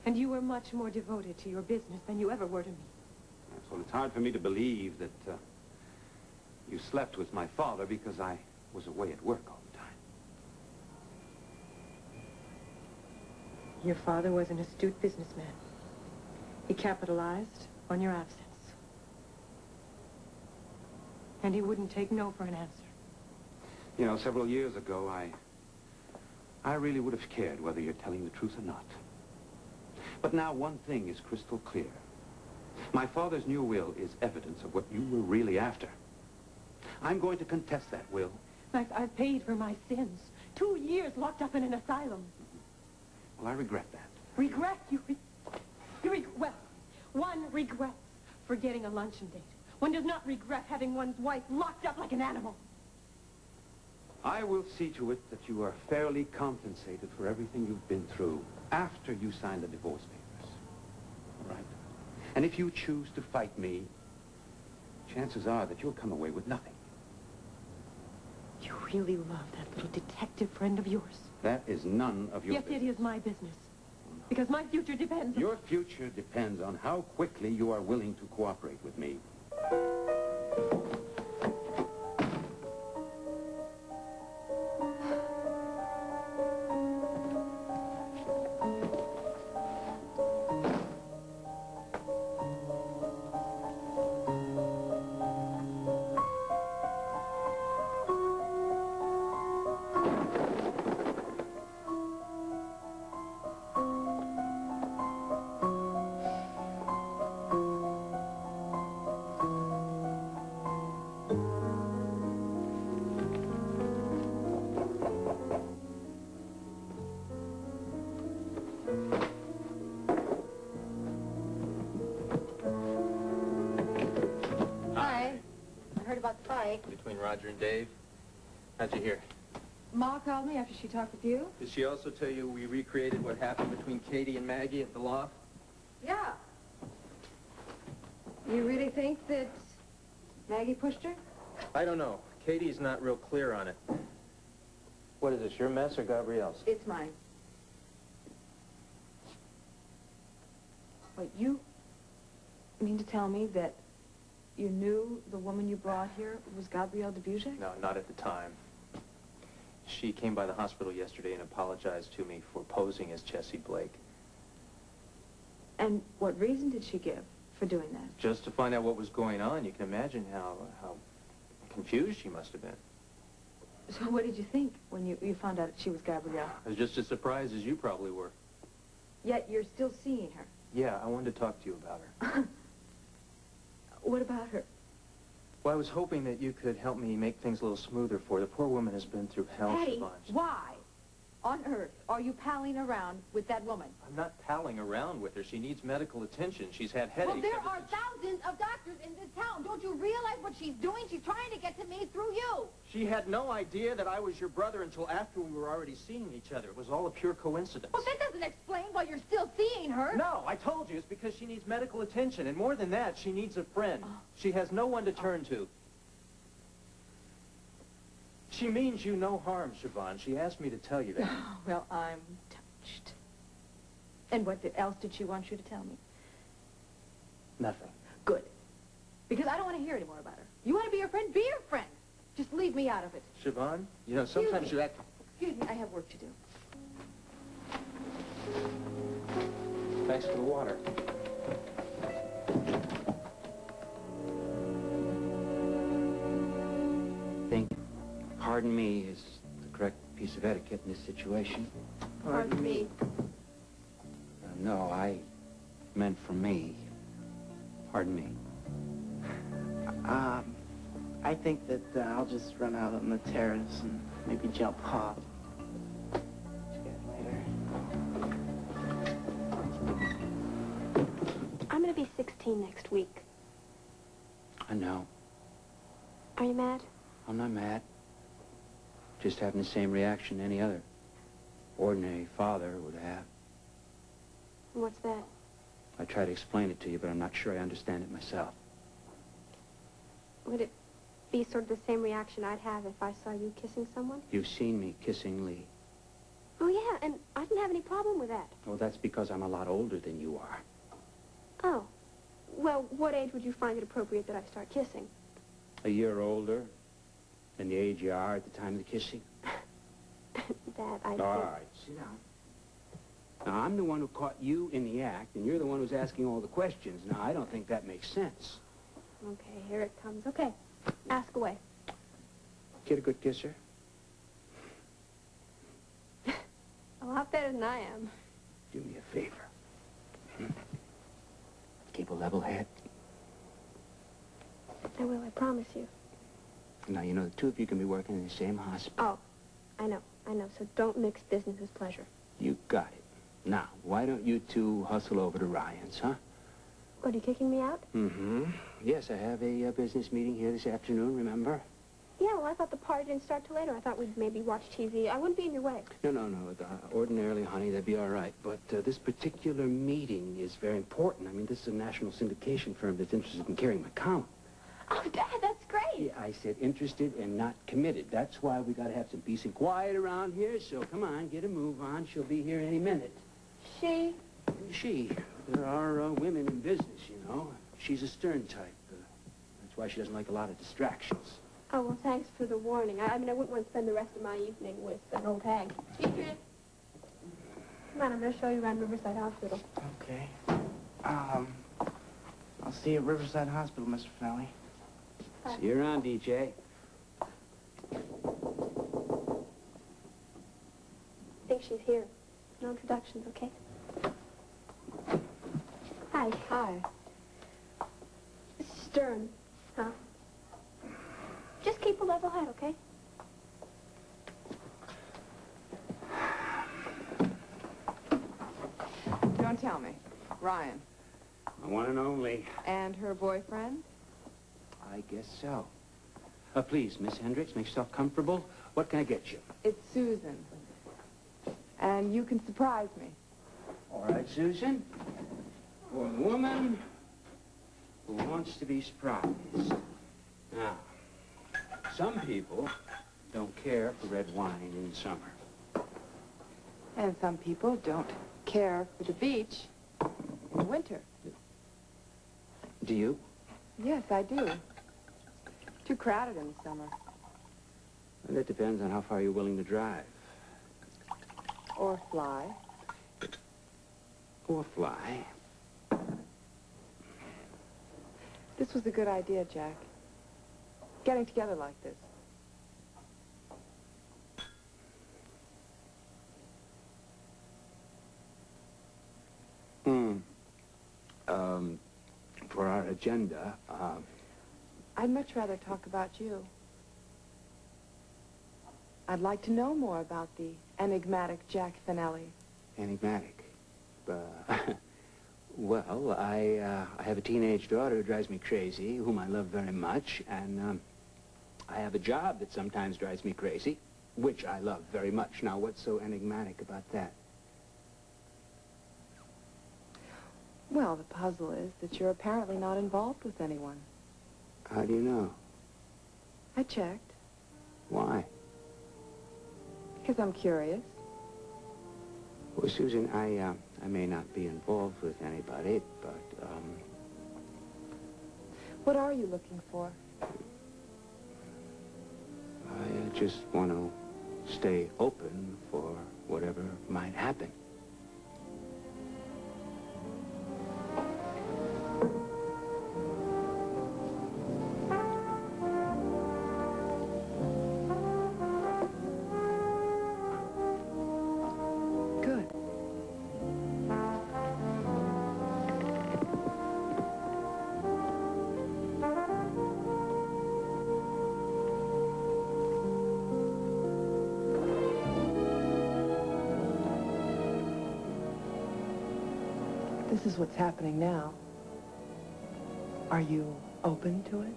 And you were much more devoted to your business than you ever were to me. Yes, well, it's hard for me to believe that you slept with my father because I was away at work all the time. Your father was an astute businessman. He capitalized on your absence. And he wouldn't take no for an answer. You know, several years ago, I really would have cared whether you're telling the truth or not. But now one thing is crystal clear. My father's new will is evidence of what you were really after. I'm going to contest that will. I've paid for my sins. 2 years locked up in an asylum. Well, I regret that. Regret? Well, one regrets forgetting a luncheon date. One does not regret having one's wife locked up like an animal. I will see to it that you are fairly compensated for everything you've been through after you sign the divorce papers. All right? And if you choose to fight me, chances are that you'll come away with nothing. You really love that little detective friend of yours? That is none of your business. Yes, it is my business. Because my future depends on... Your future depends on how quickly you are willing to cooperate with me. About the fight. Between Roger and Dave? How'd you hear? Ma called me after she talked with you. Did she also tell you we recreated what happened between Katie and Maggie at the loft? Yeah. You really think that Maggie pushed her? I don't know. Katie's not real clear on it. What is this, your mess or Gabrielle's? It's mine. Wait, you mean to tell me that you knew the woman you brought here was Gabrielle Debujek? No, not at the time. She came by the hospital yesterday and apologized to me for posing as Jessie Blake. And what reason did she give for doing that? Just to find out what was going on. You can imagine how confused she must have been. So what did you think when you found out that she was Gabrielle? I was just as surprised as you probably were. Yet you're still seeing her. Yeah, I wanted to talk to you about her. What about her? Well, I was hoping that you could help me make things a little smoother for her. The poor woman has been through hell, Patty, Siobhan. why on earth are you palling around with that woman? I'm not palling around with her. She needs medical attention. She's had headaches. Well, there are thousands of doctors in this town. Don't you realize what she's doing? She's trying to get to me through you. She had no idea that I was your brother until after we were already seeing each other. It was all a pure coincidence. Well, that doesn't explain why you're still seeing her. No, I told you. It's because she needs medical attention. And more than that, she needs a friend. She has no one to turn to. She means you no harm, Siobhan. She asked me to tell you that. Oh, well, I'm touched. And what else did she want you to tell me? Nothing. Good. Because I don't want to hear any more about her. You want to be her friend? Be her friend. Just leave me out of it. Siobhan, you know, sometimes you act... Excuse me, I have work to do. Thanks for the water. Pardon me is the correct piece of etiquette in this situation. Pardon me. No, I meant for me. Pardon me. I think that I'll just run out on the terrace and maybe jump off. Later. I'm gonna be 16 next week. I know. Are you mad? I'm not mad. Just having the same reaction any other ordinary father would have. What's that? I try to explain it to you, but I'm not sure I understand it myself. Would it be sort of the same reaction I'd have if I saw you kissing someone? You've seen me kissing Lee. Oh, yeah, and I didn't have any problem with that. Oh, that's because I'm a lot older than you are. Oh. Well, what age would you find it appropriate that I start kissing? A year older than the age you are at the time of the kissing. That I All think... right, sit down. Now, I'm the one who caught you in the act, and you're the one who's asking all the questions. Now, I don't think that makes sense. Okay, here it comes. Okay, ask away. Kid a good kisser? A lot better than I am. Do me a favor. Keep a level head. I will, I promise you. Now, you know, the two of you can be working in the same hospital. Oh, I know, so don't mix business with pleasure. You got it. Now, why don't you two hustle over to Ryan's, huh? What, are you kicking me out? Mm-hmm. Yes, I have a business meeting here this afternoon, remember? Yeah, well, I thought the party didn't start till later. I thought we'd maybe watch TV. I wouldn't be in your way. No. Ordinarily, honey, that'd be all right. But this particular meeting is very important. I mean, this is a national syndication firm that's interested in carrying my column. Oh, Dad, that's great. Yeah, I said interested and not committed. That's why we got to have some peace and quiet around here. So come on, get a move on. She'll be here any minute. She? She. There are women in business, you know. She's a stern type. That's why she doesn't like a lot of distractions. Oh, well, thanks for the warning. I mean, I wouldn't want to spend the rest of my evening with an old hag. Adrian. Come on, I'm going to show you around Riverside Hospital. Okay. I'll see you at Riverside Hospital, Mr. Finelli. Bye. See you around, DJ. I think she's here. No introductions, okay? Hi. Hi. Stern, huh? Just keep a level head, okay? Don't tell me. Ryan. The one and only. And her boyfriend? I guess so. Please, Miss Hendricks, make yourself comfortable. What can I get you? It's Susan. And you can surprise me. All right, Susan. For a woman who wants to be surprised. Now, some people don't care for red wine in summer. And some people don't care for the beach in winter. Do you? Yes, I do. Too crowded in the summer. Well, that depends on how far you're willing to drive. Or fly. Or fly. This was a good idea, Jack. Getting together like this. For our agenda, I'd much rather talk about you. I'd like to know more about the enigmatic Jack Finelli. enigmatic. Well, I have a teenage daughter who drives me crazy, whom I love very much, and I have a job that sometimes drives me crazy, which I love very much. Now, what's so enigmatic about that? Well, the puzzle is that you're apparently not involved with anyone. How do you know? I checked. Why? Because I'm curious. Well, Susan, I may not be involved with anybody, but, What are you looking for? I just want to stay open for whatever might happen. Good. This is what's happening now. Are you open to it?